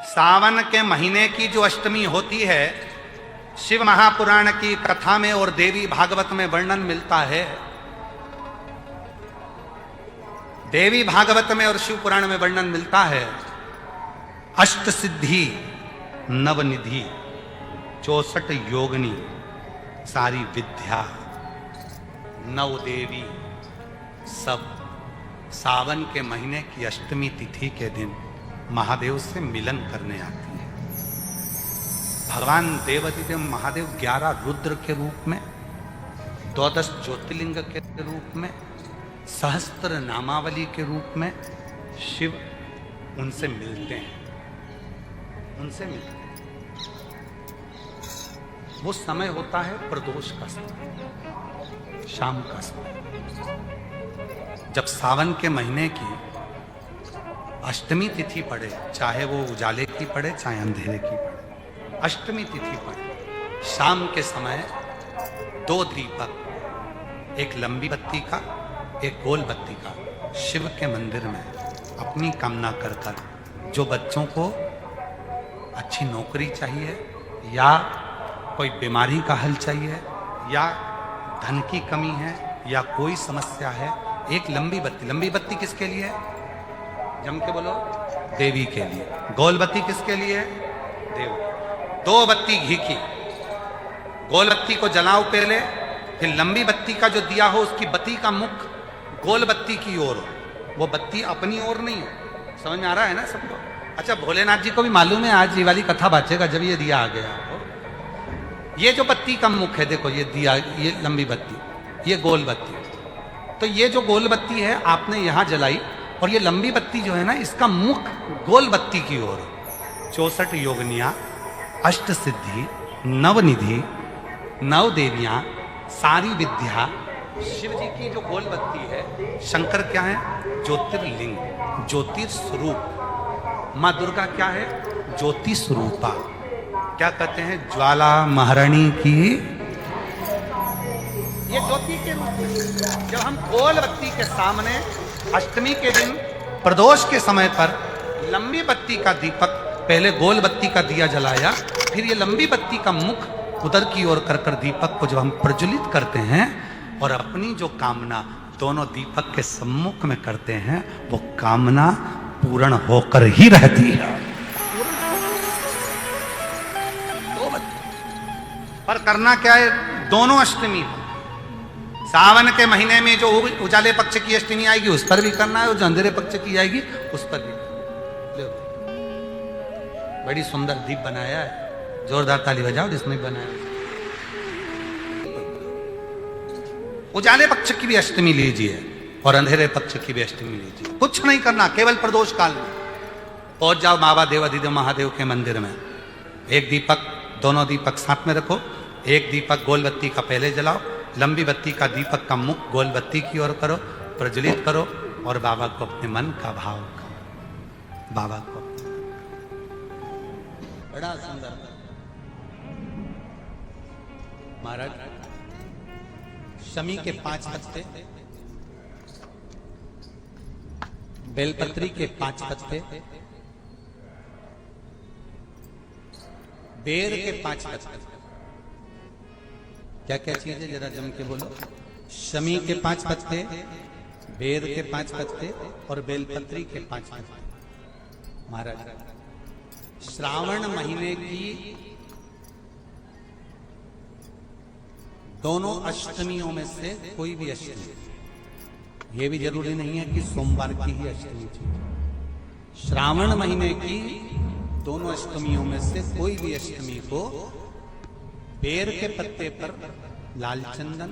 सावन के महीने की जो अष्टमी होती है, शिव महापुराण की कथा में और देवी भागवत में वर्णन मिलता है। देवी भागवत में और शिव पुराण में वर्णन मिलता है, अष्ट सिद्धि नवनिधि 64 योगिनी सारी विद्या नव देवी सब सावन के महीने की अष्टमी तिथि के दिन महादेव से मिलन करने आती है। भगवान देवाधिदेव महादेव 11 रुद्र के रूप में, 12 ज्योतिर्लिंग के रूप में, सहस्त्र नामावली के रूप में शिव उनसे मिलते हैं, वो समय होता है प्रदोष का समय, शाम का समय। जब सावन के महीने की अष्टमी तिथि पड़े, चाहे वो उजाले की पड़े चाहे अंधेरे की पड़े, अष्टमी तिथि पड़े, शाम के समय 2 दीपक, एक लंबी बत्ती का एक गोल बत्ती का, शिव के मंदिर में अपनी कामना कर कर, जो बच्चों को अच्छी नौकरी चाहिए या कोई बीमारी का हल चाहिए या धन की कमी है या कोई समस्या है, एक लंबी बत्ती किसके लिए है? जम के बोलो, देवी के लिए। गोल बत्ती किसके लिए? देव। 2 बत्ती घी की, गोल बत्ती को जलाओ पहले, फिर लंबी बत्ती का जो दिया हो उसकी बत्ती का मुख गोल बत्ती की ओर हो, वो बत्ती अपनी ओर नहीं हो। समझ में आ रहा है ना सबको? अच्छा, भोलेनाथ जी को भी मालूम है आज ये वाली कथा बाचेगा जब ये दिया आ गया हो। ये जो बत्ती का मुख है, देखो ये दिया, ये लंबी बत्ती, ये गोल बत्ती, तो ये जो गोल बत्ती है आपने यहां जलाई और ये लंबी बत्ती जो है ना, इसका मुख गोल बत्ती की ओर। 64 योगिनियां, अष्ट सिद्धि, नवनिधि, 9 देवियां, सारी विद्या। शिव जी की जो गोल बत्ती है, शंकर क्या है? ज्योतिर्लिंग, ज्योतिर्स्वरूप। माँ दुर्गा क्या है? ज्योति स्वरूपा। क्या कहते हैं? ज्वाला महारानी की। ये ज्योति के रूप में जब हम गोल बत्ती के सामने अष्टमी के दिन प्रदोष के समय पर लंबी बत्ती का दीपक, पहले गोल बत्ती का दिया जलाया, फिर ये लंबी बत्ती का मुख उधर की ओर कर कर दीपक को जब हम प्रज्वलित करते हैं और अपनी जो कामना दोनों दीपक के सम्मुख में करते हैं, वो कामना पूर्ण होकर ही रहती है। पर करना क्या है? दोनों अष्टमी, सावन के महीने में जो उजाले पक्ष की अष्टमी आएगी उस पर भी करना है, और जो अंधेरे पक्ष की आएगी उस पर भी। बड़ी सुंदर दीप बनाया है, जोरदार ताली बजाओ जिसने बनाया। उजाले पक्ष की भी अष्टमी लीजिए और अंधेरे पक्ष की भी अष्टमी लीजिए। कुछ नहीं करना, केवल प्रदोष काल में पहुंच जाओ बाबा देवाधिदेव महादेव के मंदिर में। एक दीपक, दोनों दीपक साथ में रखो। एक दीपक गोल बत्ती का पहले जलाओ, लंबी बत्ती का दीपक का मुख गोल बत्ती की ओर करो, प्रज्वलित करो और बाबा को अपने मन का भाव करो। बाबा को बड़ा सुंदर महाराज, शमी के 5 पत्ते, बेलपत्री के 5 पत्ते, बेर के 5 पत्ते। क्या क्या चीज है जरा जम के बोलो? शमी के 5 पत्ते, बेर के 5 पत्ते और बेलपत्री के 5 पत्ते। महाराज, श्रावण महीने की दोनों अष्टमियों में से कोई भी अष्टमी, ये भी जरूरी नहीं है कि सोमवार की ही अष्टमी थी। श्रावण महीने की दोनों अष्टमियों में से कोई भी अष्टमी को बेर के पत्ते पर लाल चंदन,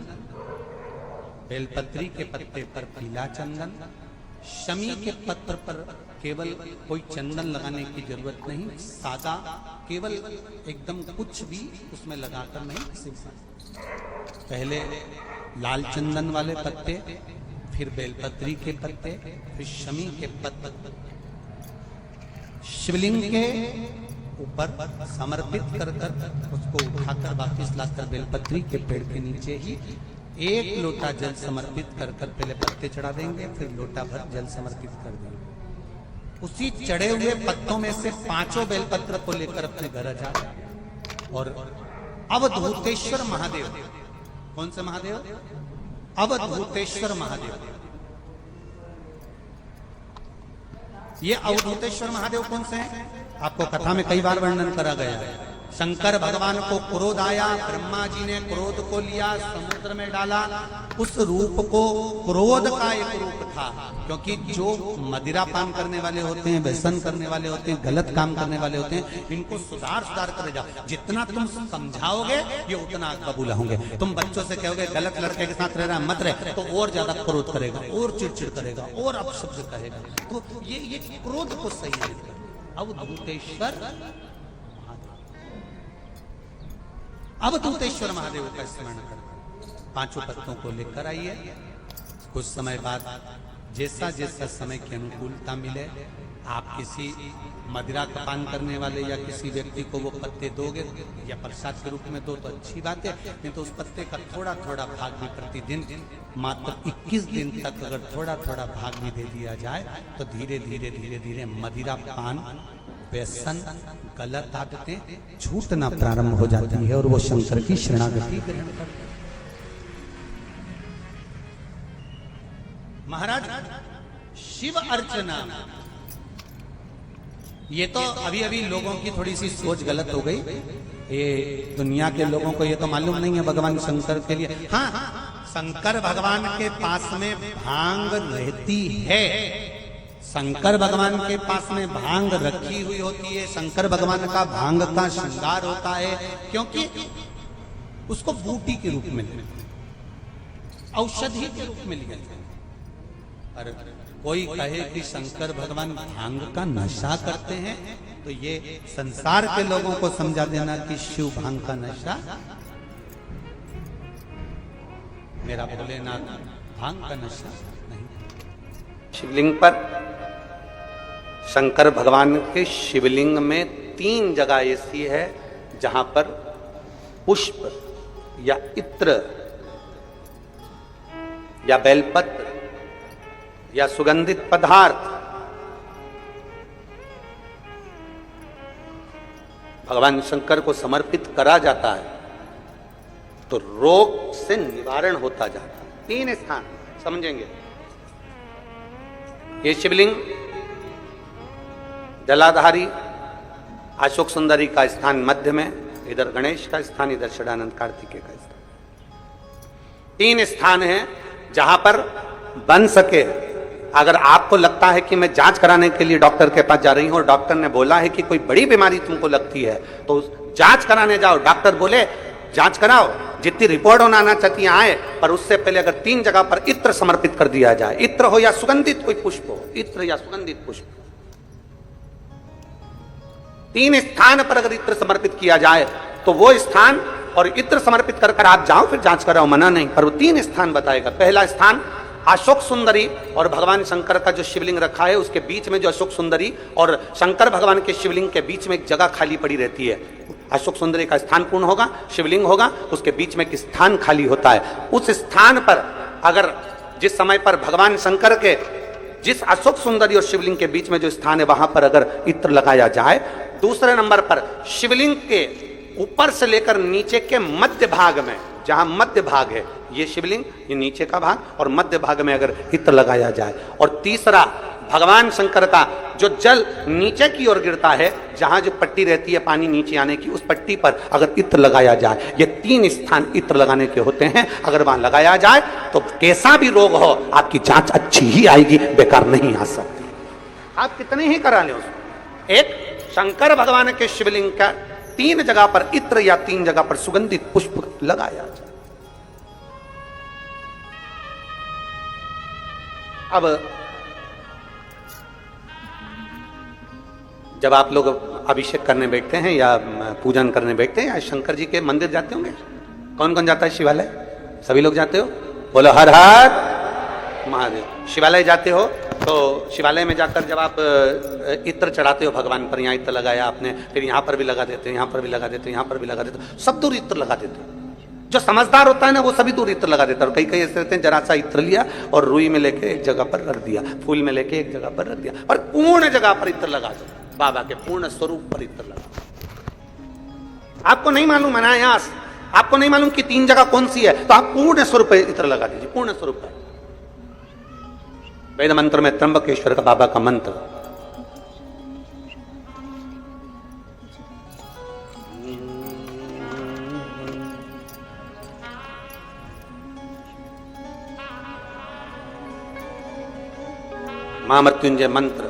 बेलपत्री के पत्ते पर पीला चंदन, शमी के पत्र पर केवल कोई चंदन लगाने की जरूरत नहीं, सादा केवल एकदम कुछ भी उसमें लगाकर नहीं। पहले लाल चंदन वाले पत्ते, फिर बेलपत्री के पत्ते, फिर शमी के पत्ते शिवलिंग के ऊपर समर्पित कर कर उसको उठाकर वापस लाकर बेलपत्री के पेड़ के नीचे ही 1 लोटा जल समर्पित कर कर पहले पत्ते चढ़ा देंगे, फिर लोटा भर जल समर्पित कर देंगे। उसी चढ़े हुए पत्तों में से 5 बेलपत्र को लेकर अपने घर जा और अवधूतेश्वर महादेव, कौन से महादेव? अवधूतेश्वर महादेव। ये अवधूतेश्वर महादेव कौन से हैं? आपको कथा में कई बार वर्णन करा गया है। शंकर भगवान को क्रोध आया, ब्रह्मा जी ने क्रोध को लिया, समुद्र में डाला। उस रूप को क्रोध का एक रूप था, क्योंकि जो मदिरा पान करने वाले होते हैं, व्यसन करने वाले होते हैं, गलत काम करने वाले होते हैं, इनको सुधार कर जाओ। जितना तुम समझाओगे ये उतना कबूल होंगे। तुम बच्चों से कहोगे गलत लड़के के साथ रह रहा मत रहे, तो और ज्यादा क्रोध करेगा, और चिड़चिड़ करेगा, और अपशब्द कहेगा। तो ये क्रोध को सही नहीं करता। अवधूतेश्वर अवधूतेश्वर महादेव का स्मरण कर 5 पत्तों को लेकर आइए। कुछ समय बाद जैसा जैसा समय की अनुकूलता मिले, आप किसी मदिरा का पान करने वाले या किसी व्यक्ति को वो पत्ते दोगे या प्रसाद के रूप में दो तो अच्छी बात है, नहीं तो उस पत्ते का थोड़ा थोड़ा भाग भी प्रतिदिन मात्र 21 दिन तक अगर थोड़ा थोड़ा भाग भी दे दिया जाए तो धीरे धीरे धीरे धीरे मदिरा पान, व्यसन, गलत आदतें छूटना प्रारंभ हो जाती है और वो शंकर की शरणागति ग्रहण करते हैं। महाराज शिव अर्चना, ये तो अभी अभी लोगों की थोड़ी सी सोच गलत हो गई। ये दुनिया के लोगों को ये तो मालूम नहीं है भगवान शंकर के लिए। हाँ, शंकर भगवान के पास में भांग रहती है, शंकर भगवान के पास में भांग रखी हुई होती है। शंकर भगवान का भांग का श्रृंगार होता है, क्योंकि उसको बूटी के रूप में, औषधि के रूप में लिया जाता है। और कोई कहे कि शंकर भगवान भांग का नशा करते हैं, तो ये संसार के लोगों को समझा देना कि शिव भांग का नशा, मेरा भोलेनाथ भांग का नशा नहीं। शिवलिंग पर शंकर भगवान के शिवलिंग में 3 जगह ऐसी है जहां पर पुष्प या इत्र या बेलपत्र या सुगंधित पदार्थ भगवान शंकर को समर्पित करा जाता है तो रोग से निवारण होता जाता है। 3 स्थान समझेंगे। ये शिवलिंग जलाधारी अशोक सुंदरी का स्थान मध्य में, इधर गणेश का स्थान, इधर षडानंद कार्तिकेय का स्थान। 3 स्थान हैं जहां पर बन सके। अगर आपको लगता है कि मैं जांच कराने के लिए डॉक्टर के पास जा रही हूं और डॉक्टर ने बोला है कि कोई बड़ी बीमारी तुमको लगती है तो जांच कराने जाओ, डॉक्टर बोले जांच कराओ, जितनी रिपोर्ट होना आना चाहती आए, पर उससे पहले अगर 3 जगह पर इत्र समर्पित कर दिया जाए, इत्र हो या सुगंधित कोई पुष्प हो, इत्र या सुगंधित पुष्प, 3 स्थान पर अगर इत्र समर्पित किया जाए तो वो स्थान और इत्र समर्पित कर आप जाओ, फिर जांच कराओ, मना नहीं, पर वो 3 स्थान बताएगा। पहला स्थान अशोक सुंदरी और भगवान शंकर का जो शिवलिंग रखा है उसके बीच में जो अशोक सुंदरी और शंकर भगवान के शिवलिंग के बीच में एक जगह खाली पड़ी रहती है। अशोक सुंदरी का स्थान पूर्ण होगा, शिवलिंग होगा, उसके बीच में एक स्थान खाली होता है। उस स्थान पर अगर जिस समय पर भगवान शंकर के जिस अशोक सुंदरी और शिवलिंग के बीच में जो स्थान है वहां पर अगर इत्र लगाया जाए, दूसरे नंबर पर शिवलिंग के ऊपर से लेकर नीचे के मध्य भाग में, जहां मध्य भाग है ये शिवलिंग, ये नीचे का भाग, और मध्य भाग में अगर इत्र लगाया जाए, और तीसरा भगवान शंकर का जो जल नीचे की ओर गिरता है, जहां जो पट्टी रहती है पानी नीचे आने की, उस पट्टी पर अगर इत्र लगाया जाए, ये 3 स्थान इत्र लगाने के होते हैं। अगर वहां लगाया जाए तो कैसा भी रोग हो आपकी जांच अच्छी ही आएगी, बेकार नहीं आ सकती। आप कितने ही करा लें उसको। एक शंकर भगवान के शिवलिंग का 3 जगह पर इत्र या 3 जगह पर सुगंधित पुष्प लगाया जाए। अब जब आप लोग अभिषेक करने बैठते हैं या पूजन करने बैठते हैं या शंकर जी के मंदिर जाते होंगे, कौन कौन जाता है शिवालय? सभी लोग जाते हो? बोलो हर हर महादेव। शिवालय जाते हो तो शिवालय में जाकर जब आप इत्र चढ़ाते हो भगवान पर, यहाँ इत्र लगाया आपने, फिर यहाँ पर भी लगा देते हो, यहाँ पर भी लगा देते हो, यहाँ पर भी लगा देते हो, सब दूर इत्र लगा देते हो। जो समझदार होता है ना वो सभी दूर इत्र लगा देता है। और कई कई ऐसे रहते हैं जरा सा इत्र लिया और रुई में लेके एक जगह पर रख दिया, फूल में लेके एक जगह पर रख दिया, और पूर्ण जगह पर इत्र लगा दो, बाबा के पूर्ण स्वरूप पर इत्र लगा दो। आपको नहीं मालूम अनायास, आपको नहीं मालूम कि 3 जगह कौन सी है, तो आप पूर्ण स्वरूप पर इत्र लगा दीजिए, पूर्ण स्वरूप पर। वेद मंत्र में त्र्यंबकेश्वर का बाबा का मंत्र, महामृत्युंजय मंत्र,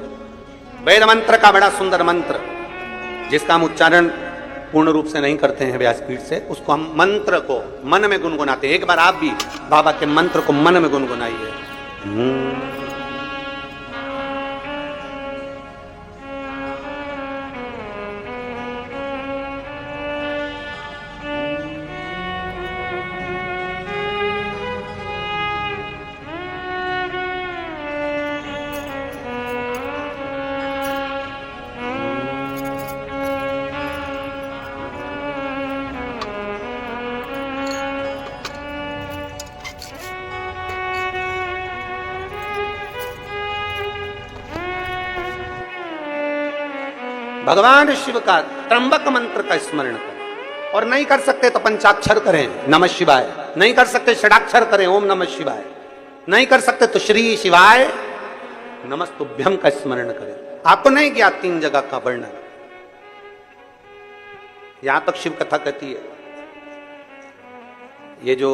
वेद मंत्र का बड़ा सुंदर मंत्र, जिसका हम उच्चारण पूर्ण रूप से नहीं करते हैं व्यासपीठ से, उसको हम मंत्र को मन में गुनगुनाते हैं। एक बार आप भी बाबा के मंत्र को मन में गुनगुनाइए। भगवान शिव का त्र्यंबक मंत्र का स्मरण करें, और नहीं कर सकते तो पंचाक्षर करें नमः शिवाय, नहीं कर सकते षडाक्षर करें ओम नमः शिवाय, नहीं कर सकते तो श्री शिवाय नमस्तुभ्यम का स्मरण करें। आपको नहीं किया 3 जगह का वर्णन, यहां तक शिव कथा कहती है। ये जो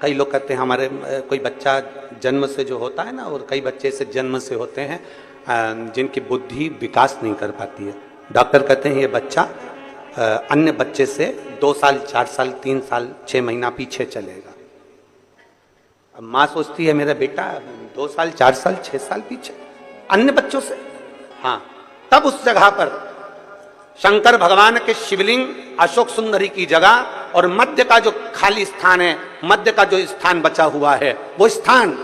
कई लोग कहते हैं हमारे कोई बच्चा जन्म से जो होता है ना, और कई बच्चे से जन्म से होते हैं जिनकी बुद्धि विकास नहीं कर पाती है। डॉक्टर कहते हैं ये बच्चा अन्य बच्चे से 2 साल 4 साल 3 साल 6 महीना पीछे चलेगा। अब माँ सोचती है मेरा बेटा 2 साल 4 साल 6 साल पीछे अन्य बच्चों से। हाँ, तब उस जगह पर शंकर भगवान के शिवलिंग अशोक सुंदरी की जगह और मध्य का जो खाली स्थान है, मध्य का जो स्थान बचा हुआ है, वो स्थान,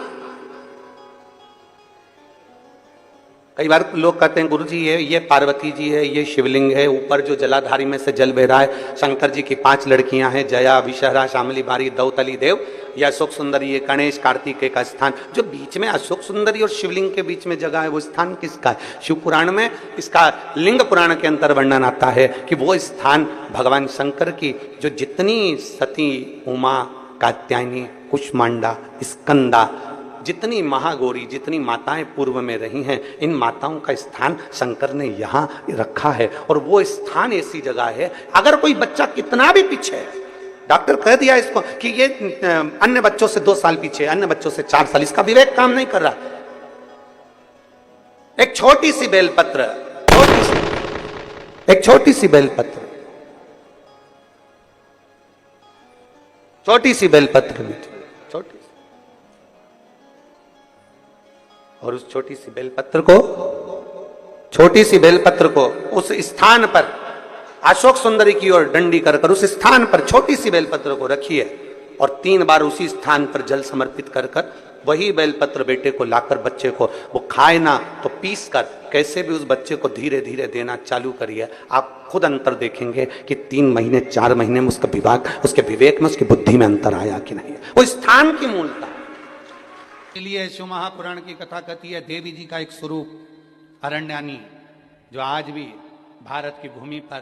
कई बार लोग कहते हैं गुरुजी ये पार्वती जी है, ये शिवलिंग है, ऊपर जो जलाधारी में से जल बह रहा है, शंकर जी की 5 लड़कियां हैं, जया विषहरा शामली बारी दौतली देव, ये अशोक सुंदरी, ये गणेश कार्तिकेय का स्थान, जो बीच में अशोक सुंदरी और शिवलिंग के बीच में जगह है, वो स्थान किसका है? शिव पुराण में इसका लिंग पुराण के अंतर वर्णन आता है कि वो स्थान भगवान शंकर की जो जितनी सती, उमा, कात्यायनी, कुष्मांडा, स्कंदा, जितनी महागौरी, जितनी माताएं पूर्व में रही हैं, इन माताओं का स्थान शंकर ने यहाँ रखा है। और वो स्थान ऐसी जगह है, अगर कोई बच्चा कितना भी पीछे है, डॉक्टर कह दिया इसको कि ये अन्य बच्चों से 2 साल पीछे, अन्य बच्चों से 4 साल, इसका विवेक काम नहीं कर रहा। एक छोटी सी बेलपत्र, एक छोटी सी बेलपत्र, छोटी सी बेलपत्र, छोटी, और उस छोटी सी बेलपत्र को, छोटी सी बेलपत्र को उस स्थान पर अशोक सुंदरी की ओर डंडी कर कर उस स्थान पर छोटी सी बेलपत्र को रखिए, और 3 बार उसी स्थान पर जल समर्पित कर कर वही बेलपत्र बेटे को लाकर बच्चे को, वो खाए ना तो पीस कर कैसे भी उस बच्चे को धीरे धीरे देना चालू करिए। आप खुद अंतर देखेंगे कि 3 महीने 4 महीने में उसका विभाग, उसके विवेक में, उसकी बुद्धि में अंतर आया कि नहीं। वो स्थान की मूलता, इसलिए शिव महापुराण की कथा कहती है देवी जी का एक स्वरूप अरण्यानी, जो आज भी भारत की भूमि पर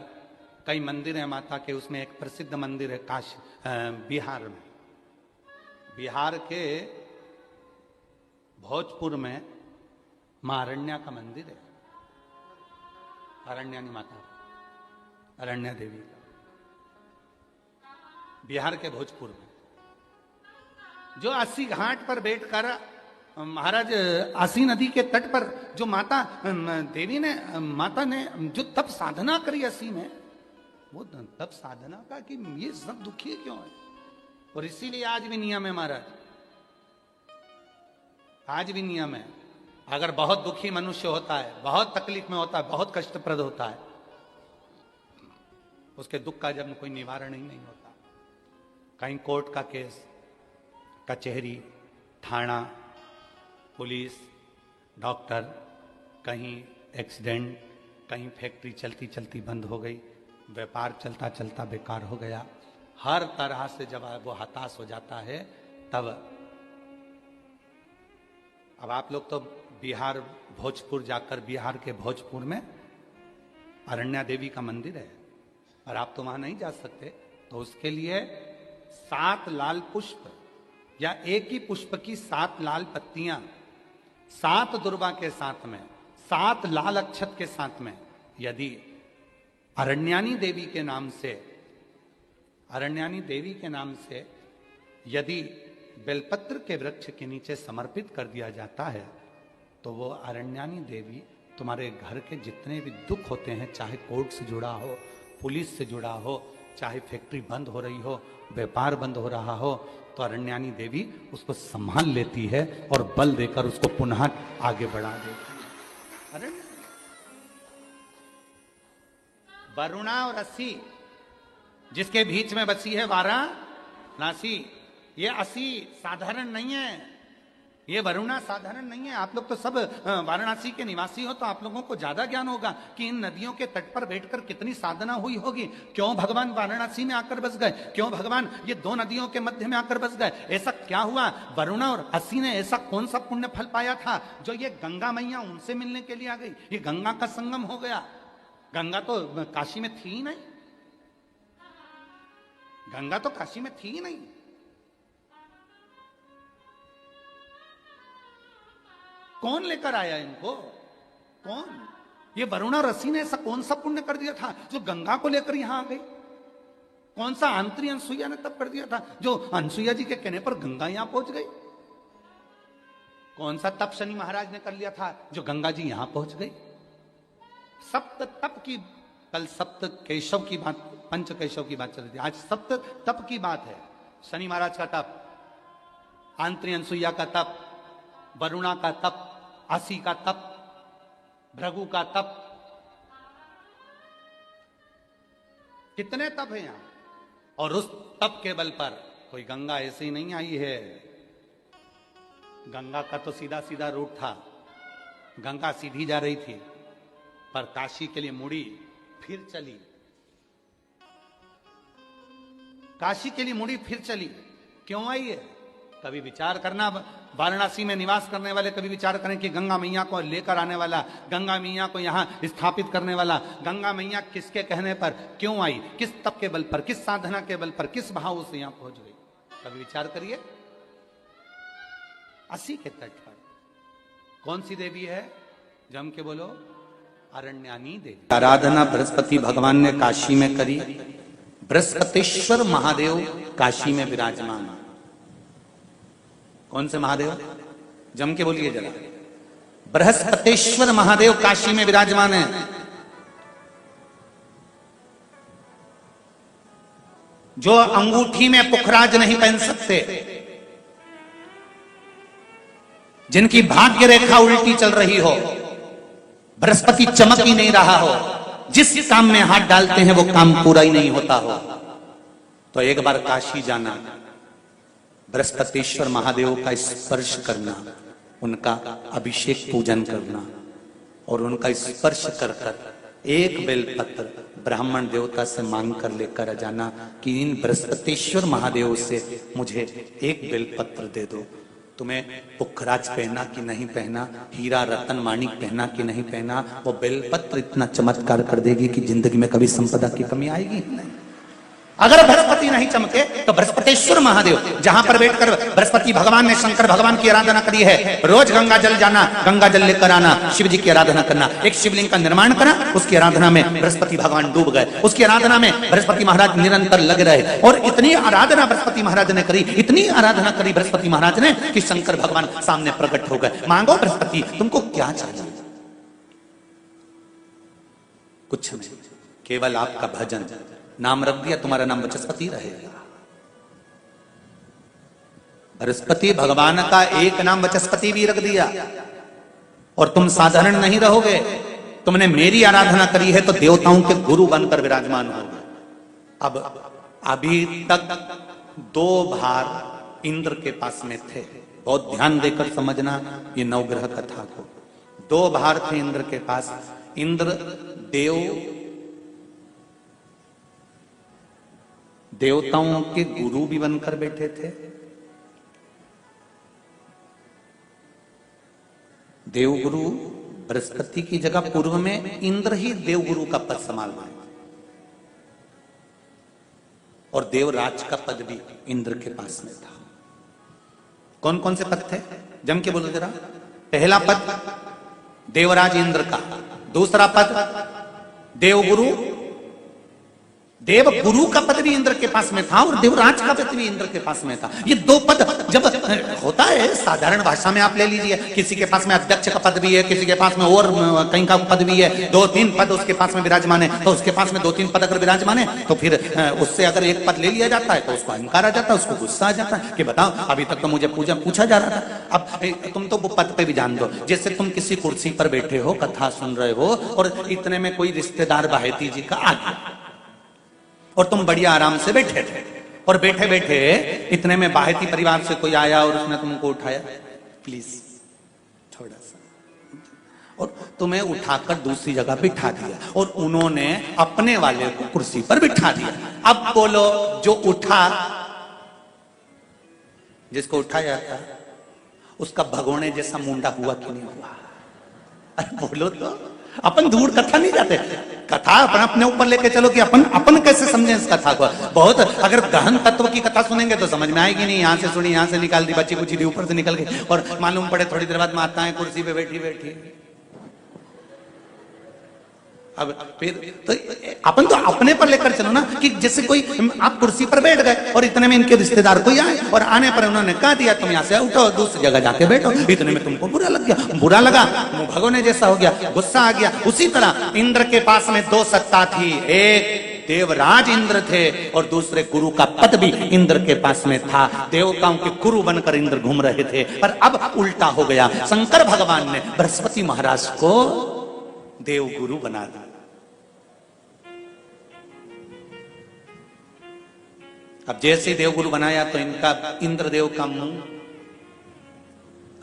कई मंदिर हैं माता के, उसमें एक प्रसिद्ध मंदिर है बिहार में, बिहार के भोजपुर में मां अरण्या का मंदिर है, अरण्यानी माता, अरण्या देवी का, बिहार के भोजपुर में, जो 80 घाट पर बैठकर महाराज आसी नदी के तट पर जो माता देवी ने, माता ने जो तप साधना करी 80 में, वो तप साधना का कि ये सब दुखी क्यों है, और इसीलिए आज भी नियम है महाराज, आज भी नियम है, अगर बहुत दुखी मनुष्य होता है, बहुत तकलीफ में होता है, बहुत कष्टप्रद होता है, उसके दुख का जब कोई निवारण ही नहीं होता, कहीं कोर्ट का केस, कचहरी, थाना, पुलिस, डॉक्टर, कहीं एक्सीडेंट, कहीं फैक्ट्री चलती चलती बंद हो गई, व्यापार चलता चलता बेकार हो गया, हर तरह से जब वो हताश हो जाता है तब, अब आप लोग तो बिहार भोजपुर जाकर, बिहार के भोजपुर में अरण्या देवी का मंदिर है और आप तो वहां नहीं जा सकते, तो उसके लिए 7 लाल पुष्प या एक ही पुष्प की 7 लाल पत्तियां 7 दुर्वा के साथ में 7 लाल अक्षत के साथ में यदि अरण्यानी देवी के नाम से, अरण्यानी देवी के नाम से यदि बेलपत्र के वृक्ष के नीचे समर्पित कर दिया जाता है तो वो अरण्यानी देवी तुम्हारे घर के जितने भी दुख होते हैं, चाहे कोर्ट से जुड़ा हो, पुलिस से जुड़ा हो, चाहे फैक्ट्री बंद हो रही हो, व्यापार बंद हो रहा हो, तो अरण्यानी देवी उसको संभाल लेती है और बल देकर उसको पुनः आगे बढ़ा देती है। अरण्य वरुणा और असी जिसके बीच में बसी है वाराणसी, ये असी साधारण नहीं है, ये वरुणा साधारण नहीं है। आप लोग तो सब वाराणसी के निवासी हो, तो आप लोगों को ज्यादा ज्ञान होगा कि इन नदियों के तट पर बैठकर कितनी साधना हुई होगी। क्यों भगवान वाराणसी में आकर बस गए, क्यों भगवान ये 2 नदियों के मध्य में आकर बस गए, ऐसा क्या हुआ? वरुणा और असी ने ऐसा कौन सा पुण्य फल पाया था जो ये गंगा मैया उनसे मिलने के लिए आ गई? ये गंगा का संगम हो गया। गंगा तो काशी में थी ही नहीं, गंगा तो काशी में थी ही नहीं। कौन लेकर आया इनको? कौन? ये वरुणा रसी ने ऐसा कौन सा पुण्य कर दिया था जो गंगा को लेकर यहां आ गई? कौन सा आंतरी अनसुईया ने तब कर दिया था जो अनसुईया जी के कहने पर गंगा यहां पहुंच गई? कौन सा तप शनि महाराज ने कर लिया था जो गंगा जी यहां पहुंच गई? सप्त तप की, कल सप्त केशव की बात, पंच केशव की बात चल रही थी, आज सप्त तप की बात है। शनि महाराज का तप, आंतरी अनसुईया का तप, वरुणा का तप, असी का तप, भृगु का तप, कितने तप हैं यहां। और उस तप के बल पर कोई गंगा ऐसे ही नहीं आई है। गंगा का तो सीधा सीधा रूट था, गंगा सीधी जा रही थी, पर काशी के लिए मुड़ी फिर चली, काशी के लिए मुड़ी फिर चली। क्यों आई है? कभी विचार करना, वाराणसी में निवास करने वाले कभी विचार करें कि गंगा मैया को लेकर आने वाला, गंगा मैया को यहां स्थापित करने वाला, गंगा मैया किसके कहने पर क्यों आई, किस तप के बल पर, किस साधना के बल पर, किस भाव से यहां पहुंच गई? कभी विचार करिए। असी के तट पर कौन सी देवी है? जम के बोलो, अरण्यानी देवी। आराधना बृहस्पति भगवान ने काशी में करी। बृहस्पतिश्वर महादेव काशी में विराजमान। कौन से महादेव? जम के बोलिए जरा। बृहस्पतिश्वर महादेव काशी में विराजमान है। जो अंगूठी में पुखराज नहीं पहन सकते, जिनकी भाग्य रेखा उल्टी चल रही हो, बृहस्पति चमक ही नहीं रहा हो, जिस काम में हाथ डालते हैं वो काम पूरा ही नहीं होता हो, तो एक बार काशी जाना, बृहस्पतिश्वर महादेव का स्पर्श करना, उनका अभिषेक पूजन करना और उनका स्पर्श कर कर एक बेलपत्र ब्राह्मण देवता से मांग कर लेकर जाना कि इन बृहस्पतिश्वर महादेव से मुझे एक बेलपत्र दे दो। तुम्हें पुखराज पहना कि नहीं पहना, हीरा रतन माणिक पहना कि नहीं पहना, वो बेलपत्र इतना चमत्कार कर देगी कि जिंदगी में कभी संपदा की कमी आएगी नहीं। अगर बृहस्पति नहीं चमके तो बृहस्पतिश्वर महादेव, जहां पर बैठकर बृहस्पति भगवान ने शंकर भगवान की आराधना करी है, रोज गंगा जल जाना, गंगा जल लेकर आना, शिव जी की आराधना करना, एक शिवलिंग का निर्माण करा, उसकी आराधना में बृहस्पति भगवान डूब गए, उसकी आराधना में बृहस्पति महाराज निरंतर लगे रहे। और इतनी आराधना बृहस्पति महाराज ने करी, इतनी आराधना करी बृहस्पति महाराज ने कि शंकर भगवान सामने प्रकट हो गए। मांगो बृहस्पति, तुमको क्या चाहिए? कुछ नहीं, केवल आपका भजन। नाम रख दिया, तुम्हारा नाम बृहस्पति रहेगा। बृहस्पति भगवान का एक नाम बृहस्पति भी रख दिया और तुम साधारण नहीं रहोगे। तुमने मेरी आराधना करी है तो देवताओं के गुरु बनकर विराजमान होगे। अब अभी तक 2 भार इंद्र के पास में थे, बहुत ध्यान देकर समझना ये नवग्रह कथा को। 2 भार थे इंद्र के पास। इंद्र देवताओं के गुरु भी बनकर बैठे थे, देवगुरु बृहस्पति की जगह पूर्व में इंद्र ही देवगुरु का पद संभाल रहे थे, और देवराज का पद भी इंद्र के पास में था। कौन कौन से पद थे, जम के बोलो जरा। पहला पद देवराज इंद्र का, दूसरा पद देवगुरु, देवगुरु का पद भी इंद्र के पास में था और देवराज का पद भी इंद्र के पास में था। ये दो पद जब होता है साधारण भाषा में आप ले लीजिए, किसी के पास में अध्यक्ष का पद भी है, किसी के पास में और कहीं का पद भी है, 2-3 पद उसके पास में विराजमान है, तो उसके पास में 2-3 पद अगर विराजमान है तो फिर उससे अगर एक पद ले लिया जाता है तो उसको अहंकार आ जाता है, उसको गुस्सा आ जाता है कि बताओ अभी तक तो मुझे पूछा जा रहा था, अब तुम तो वो पद पे भी जान दो। जैसे तुम किसी कुर्सी पर बैठे हो, कथा सुन रहे हो और इतने में कोई रिश्तेदार बाहेती जी का आ गया और तुम बढ़िया आराम से बैठे थे, और बैठे बैठे इतने में बाहेती परिवार से कोई आया और उसने तुमको उठाया, प्लीज थोड़ा सा, और तुम्हें उठाकर दूसरी जगह बिठा दिया और उन्होंने अपने वाले को कुर्सी पर बिठा दिया। अब बोलो, जो उठा, जिसको उठाया था उसका भगोने जैसा मुंडा हुआ कि नहीं हुआ? अरे बोलो तो, अपन दूर कथा नहीं जाते, कथा अपन अपने ऊपर लेके चलो कि अपन कैसे समझें इस कथा को। बहुत अगर गहन तत्व की कथा सुनेंगे तो समझ में आएगी नहीं, यहां से सुनी, यहां से निकाल दी, बच्ची कुछ दी, ऊपर से निकल गई, और मालूम पड़े थोड़ी देर बाद माताएं कुर्सी पे बैठी बैठी। अब फिर तो अपन तो अपने पर लेकर चलो ना, कि जैसे कोई आप कुर्सी पर बैठ गए और इतने में इनके रिश्तेदार कोई आए और आने पर उन्होंने कहा दिया तुम यहां से उठो, दूसरी जगह जाके बैठो, इतने में तुमको बुरा लग गया, बुरा लगा, मुंह भगोने जैसा हो गया, गुस्सा आ गया। उसी तरह इंद्र के पास में 2 सत्ता थी, एक देवराज इंद्र थे और दूसरे गुरु का पद भी इंद्र के पास में था। देवताओं के गुरु बनकर इंद्र घूम रहे थे, पर अब उल्टा हो गया। शंकर भगवान ने बृहस्पति महाराज को देवगुरु बना दिया। अब जैसे देवगुरु बनाया तो इनका इंद्रदेव का मुंह,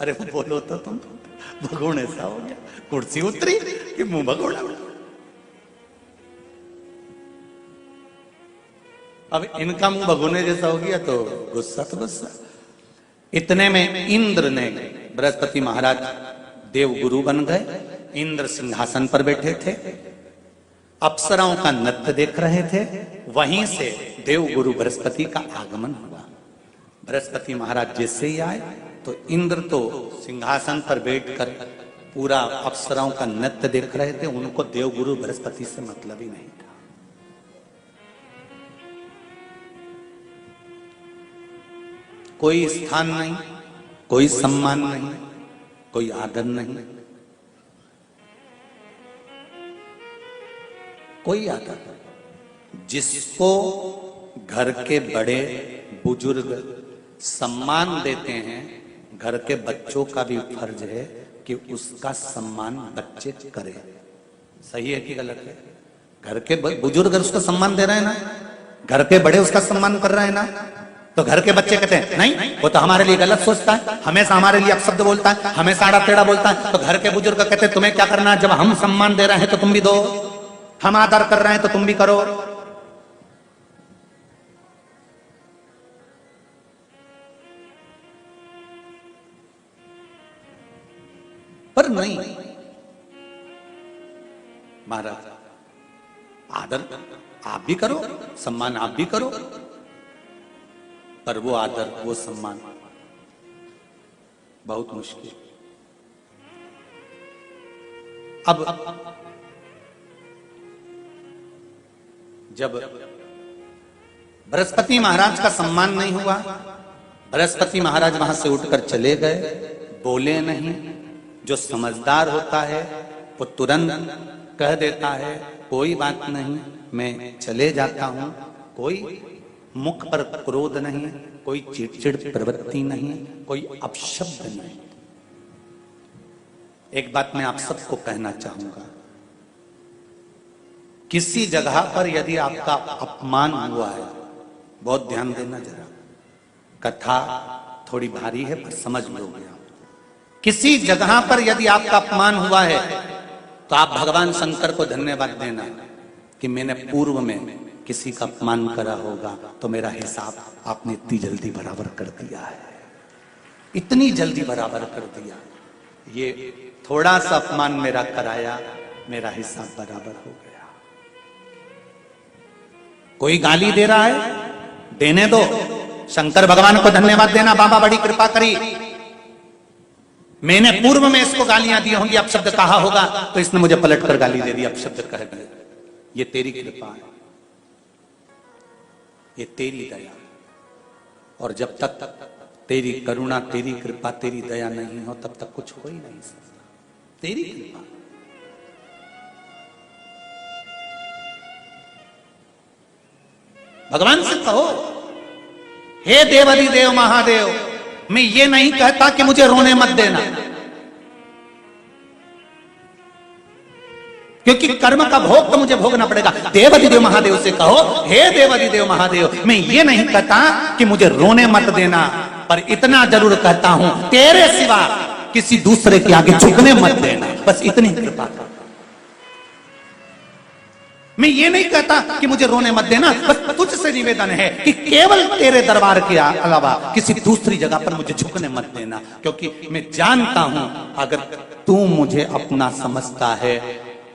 अरे बोलो तो तुम, भगोने सा हो गया, कुर्सी उतरी कि मुंह भगोड़ा। अब इनका मुंह भगोने जैसा हो गया तो गुस्सा तो गुस्सा। इतने में इंद्र ने, बृहस्पति महाराज देवगुरु बन गए, इंद्र सिंहासन पर बैठे थे, अप्सराओं का नृत्य देख रहे थे, वहीं से देवगुरु बृहस्पति का आगमन हुआ। बृहस्पति महाराज जैसे ही आए तो इंद्र तो सिंहासन पर बैठकर पूरा अप्सराओं का नृत्य देख रहे थे, उनको देवगुरु बृहस्पति से मतलब ही नहीं था। कोई स्थान नहीं, कोई सम्मान नहीं, कोई आदर नहीं, कोई आदर नहीं। जिसको घर के बड़े बुजुर्ग सम्मान देते हैं, घर के बच्चों का भी फर्ज है कि उसका सम्मान बच्चे करें। सही है कि गलत है? घर के बुजुर्ग उसको सम्मान दे रहे हैं ना, घर के बड़े उसका सम्मान कर रहे हैं ना, तो घर के बच्चे कहते हैं नहीं, वो तो हमारे लिए गलत सोचता है, हमेशा हमारे लिए अपशब्द बोलता है, हमेशा आड़ा टेढ़ा बोलता है। तो घर के बुजुर्ग कहते हैं तुम्हें क्या करना है, जब हम सम्मान दे रहे हैं तो तुम भी दो, हम आदर कर रहे हैं तो तुम भी करो। पर नहीं महाराज, आदर आप भी करो, सम्मान आप भी करो, पर वो आदर, वो सम्मान बहुत मुश्किल। अब जब बृहस्पति महाराज का सम्मान नहीं हुआ, बृहस्पति महाराज वहां से उठकर चले गए, बोले नहीं। जो समझदार होता है वो तुरंत कह देता है कोई बात नहीं, मैं चले जाता हूं, कोई मुख पर क्रोध नहीं, कोई चिड़चिड़ प्रवृत्ति नहीं, कोई अपशब्द नहीं। एक बात मैं आप सबको कहना चाहूंगा, किसी जगह पर यदि आपका अपमान हुआ है, बहुत ध्यान देना जरा, कथा थोड़ी भारी है पर समझ लोगे आप। किसी जगह पर यदि आपका अपमान हुआ है तो आप भगवान शंकर को धन्यवाद देना कि मैंने पूर्व में किसी का अपमान करा होगा तो मेरा हिसाब आपने इतनी जल्दी बराबर कर दिया है, इतनी जल्दी बराबर कर दिया। ये थोड़ा सा अपमान मेरा कराया, मेरा हिसाब बराबर हो गया। कोई गाली दे रहा है, देने दो, शंकर भगवान को धन्यवाद देना, बाबा बड़ी कृपा करी। मैंने पूर्व में इसको गालियां दी होंगी, अपशब्द कहा होगा, तो इसने मुझे पलट कर गाली दे दी, अपशब्द कह दिया। ये तेरी कृपा है, ये तेरी दया। और जब तक तेरी करुणा, तेरी कृपा, तेरी दया नहीं हो, तब तक कुछ हो ही नहीं सकता। तेरी कृपा। भगवान से कहो, हे देवाधिदेव महादेव, मैं ये नहीं कहता कि मुझे रोने मत देना, क्योंकि कर्म का भोग तो मुझे भोगना पड़ेगा। देवाधिदेव महादेव से कहो, हे देवाधिदेव महादेव, मैं ये नहीं कहता कि मुझे रोने मत देना, पर इतना जरूर कहता हूं, तेरे सिवा किसी दूसरे के आगे झुकने मत देना। बस इतनी कृपा कर। मैं ये नहीं कहता कि मुझे रोने मत देना, बस तुझसे निवेदन है कि केवल तेरे दरबार के अलावा किसी दूसरी जगह पर मुझे झुकने मत देना, क्योंकि मैं जानता हूं अगर तू मुझे अपना समझता है,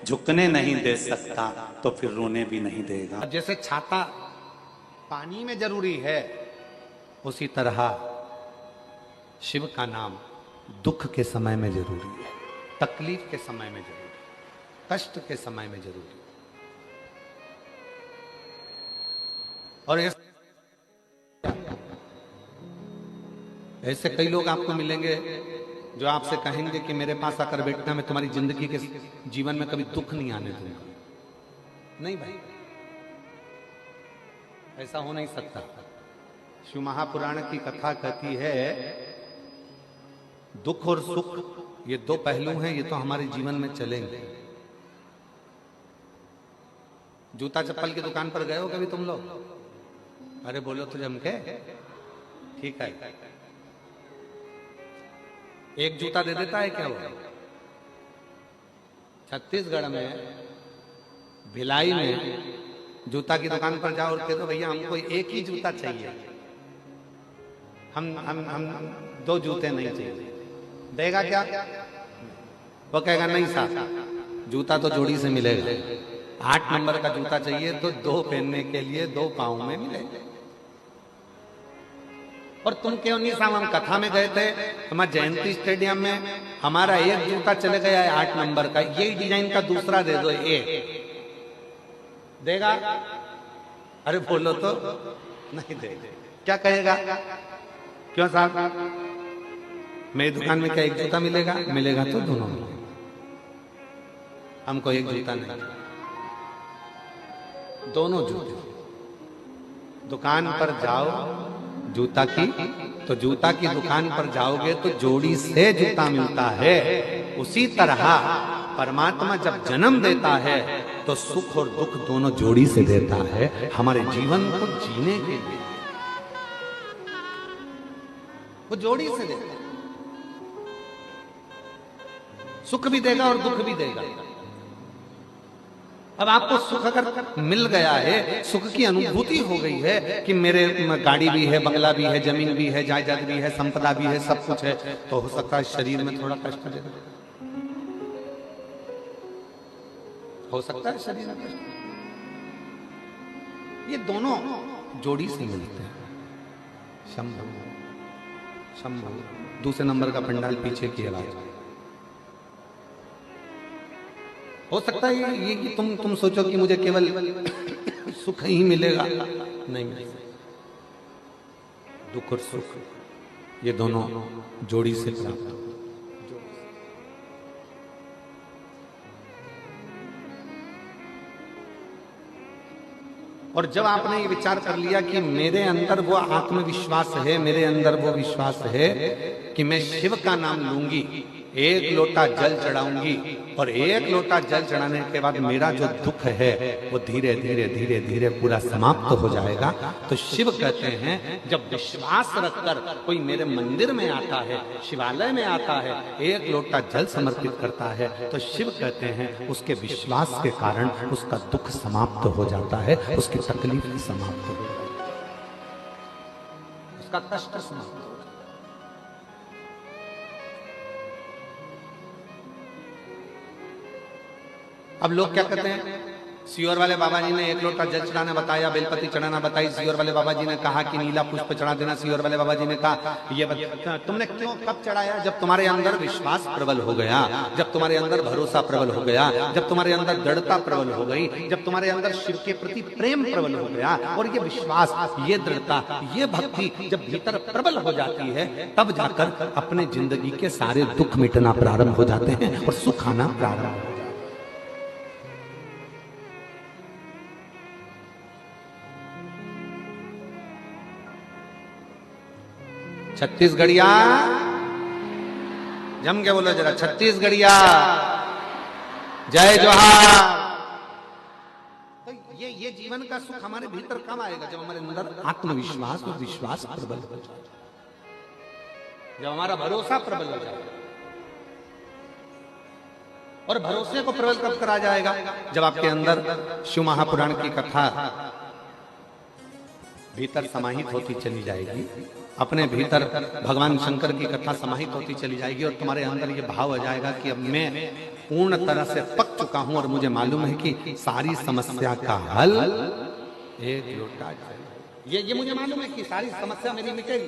झुकने नहीं दे सकता, तो फिर रोने भी नहीं देगा। जैसे छाता पानी में जरूरी है, उसी तरह शिव का नाम दुख के समय में जरूरी है, तकलीफ के समय में जरूरी है, कष्ट के समय में जरूरी है। और ऐसे कई लोग आपको मिलेंगे जो आपसे कहेंगे कि मेरे पास आकर बैठना, मैं तुम्हारी जिंदगी के जीवन में कभी दुख नहीं आने दूंगा। नहीं भाई, ऐसा हो नहीं सकता। शिव महापुराण की कथा कहती है, दुख और सुख ये दो पहलू हैं, ये तो हमारे जीवन में चलेंगे। जूता चप्पल की दुकान पर गए हो कभी तुम लोग? अरे बोलो तो जम के, ठीक है। एक जूता दे देता है क्या वो? छत्तीसगढ़ में भिलाई में जूता की दुकान पर जाओ और कह दो भैया हमको एक ही जूता चाहिए, हम दो जूते नहीं चाहिए, देगा क्या? वो कहेगा नहीं साहब, जूता तो जोड़ी से मिलेगा। 8 नंबर का जूता चाहिए तो 2 पहनने के लिए 2 पाँव में मिलेगा। और तुम क्यों नहीं साहब, हम कथा में गए थे, हमारे जयंती स्टेडियम में हमारा एक जूता चले गया है 8 नंबर का, ये डिजाइन का दूसरा दे दो, ये देगा? अरे बोलो तो नहीं देगा। क्या कहेगा? क्यों साहब, मेरी दुकान में क्या एक जूता मिलेगा? मिलेगा तो दोनों मिलेगा, हमको एक जूता नहीं, दोनों जूते। दुकान पर जाओ जूता की, तो जूता की दुकान पर जाओगे तो जोड़ी से जूता मिलता है। उसी तरह परमात्मा जब जन्म देता है तो सुख और दुख दोनों जोड़ी से देता है, हमारे जीवन को जीने के लिए वो जोड़ी से देता है। सुख भी देगा और दुख भी देगा। अब आपको सुख अगर मिल गया है, सुख की अनुभूति हो गई है कि मेरे गाड़ी भी है, बंगला भी है, जमीन भी है, जायदाद भी है, संपदा भी है, सब कुछ है, तो हो सकता है शरीर में थोड़ा कष्ट देगा, हो सकता है शरीर में कष्ट। ये दोनों जोड़ी से मिलते हैं। शंभु शंभु, दूसरे नंबर का पंडाल पीछे की आवाज। हो सकता है ये कि तुम सोचो कि मुझे केवल सुख ही मिलेगा, नहीं मिलेगा। दुख और सुख ये दोनों जोड़ी से प्राप्त हो। और जब आपने ये विचार कर लिया कि मेरे अंदर वो आत्मविश्वास है, मेरे अंदर वो विश्वास है कि मैं शिव का नाम लूंगी, एक लोटा जल चढ़ाऊंगी और एक लोटा जल चढ़ाने के बाद मेरा जो दुख है वो धीरे धीरे धीरे धीरे पूरा समाप्त हो जाएगा। तो शिव कहते हैं जब विश्वास रखकर कोई मेरे मंदिर में आता है, शिवालय में आता है, एक लोटा जल समर्पित करता है, तो शिव कहते हैं उसके विश्वास के कारण उसका दुख समाप्त हो जाता है, उसकी तकलीफ समाप्त हो जाती है, उसका कष्ट समाप्त हो जाता है। अब लोग क्या कहते हैं, सियोर वाले बाबा जी ने एक लोटा जल चढ़ाना बताया, बेलपति चढ़ाना बताई, सियोर वाले बाबा जी ने कहा कि नीला पुष्प चढ़ा देना, सियोर वाले बाबा जी ने कहा ये तुमने क्यों कब चढ़ाया? जब तुम्हारे अंदर विश्वास प्रबल हो गया, जब तुम्हारे अंदर भरोसा प्रबल हो गया, जब तुम्हारे अंदर दृढ़ता प्रबल हो गई, जब तुम्हारे अंदर शिव के प्रति प्रेम प्रबल हो गया, और ये विश्वास, ये दृढ़ता, ये भक्ति जब भीतर प्रबल हो जाती है, तब जाकर अपने जिंदगी के सारे दुख मिटना प्रारंभ हो जाते हैं और सुख आना प्रारंभ हो जाता है। छत्तीसगढ़िया जम के बोलो जरा, छत्तीसगढ़िया जय जोहार। तो ये जीवन का सुख हमारे भीतर कब आएगा? जब हमारे अंदर आत्मविश्वास और विश्वास प्रबल हो जाए, जब हमारा भरोसा प्रबल हो जाए। और भरोसे को प्रबल कब करा जाएगा? जब आपके अंदर शिव महापुराण की कथा भीतर समाहित होती चली जाएगी, अपने भीतर भगवान शंकर की कथा समाहित होती चली जाएगी, और तुम्हारे अंदर ये भाव आ जाएगा कि अब मैं पूर्ण तरह से पक चुका हूं और मुझे मालूम है कि सारी समस्या का हल एक लोटा जल। ये मुझे मालूम है कि सारी समस्या मेरी मिटेगी।